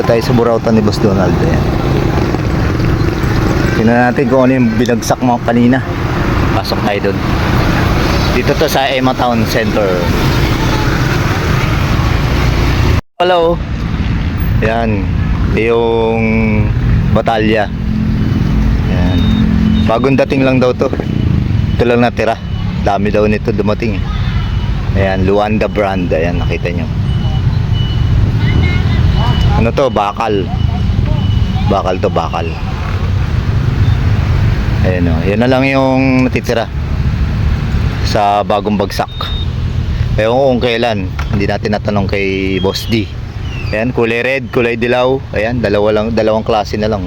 Dito tayo sa Burautan ni Boss Donald. Ayan. Tingnan natin kung ano yung binagsak mo kanina. Pasok tayo doon. Dito to sa Emma Town Center. Hello. Ayan. Yung batalya. Ayan. Bagong dating lang daw to. Ito lang natira. Dami daw nito dumating. Ayan, Luanda brand. Ayan, nakita nyo. Ano to? Bakal. Bakal to, bakal. Ayan o. Yan na lang yung natitira sa bagong bagsak. Ewan ko kung kailan. Hindi natin natanong kay Boss D. Ayan, kulay red, kulay dilaw. Ayan, dalawang klase na lang.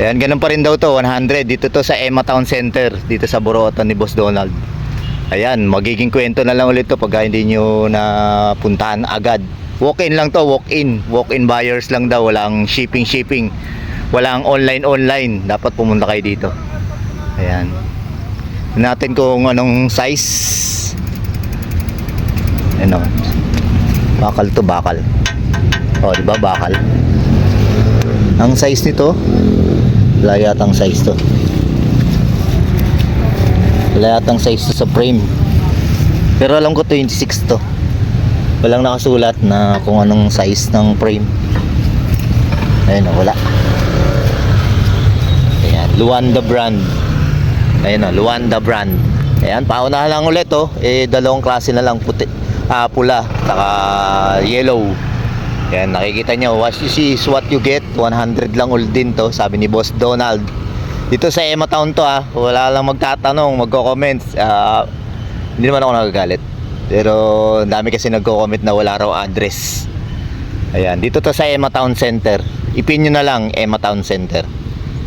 Ayan, ganun pa rin daw to, 100. Dito to sa Emma Town Center, dito sa Burautan ni Boss Donald. Ayan, magiging kwento na lang ulit to pag hindi nyo napuntahan agad. Walk-in lang to, walk-in. Walk-in buyers lang daw, walang shipping. Walang online. Dapat pumunta kayo dito. Ayan. Natin kung anong size. Ano? Bakal to, bakal. Oh, di ba bakal? Ang size nito, wala yatang size to. Wala yatang size to sa frame. Pero alam ko 26 to. Walang nakasulat na kung anong size ng frame. Ayun o, wala. Ayan, Luanda brand. Ayun o, Luanda brand. Ayan, paunahan lang ulit o. Dalawang klase na lang, puti, pula, saka yellow. Ayan, nakikita nyo, what you see is what you get. 100 lang ulit din to, sabi ni Boss Donald. Dito sa Emma Town to wala lang magtatanong, magko-comments. Hindi naman ako nagagalit. Pero dami kasi nagko-comment na wala raw address. Ayan, dito to sa Emma Town Center. Ipin nyo na lang, Emma Town Center.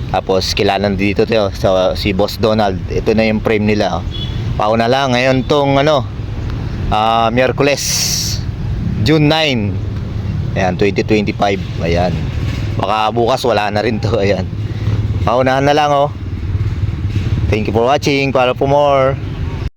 Tapos kilala dito to si Boss Donald. Ito na yung frame nila. Pauna lang, ngayon tong Miyerkules, June 9. Ayan, 2025. Ayan. Baka bukas wala na rin to. Ayan. Paunahan na lang Thank you for watching. Para for more.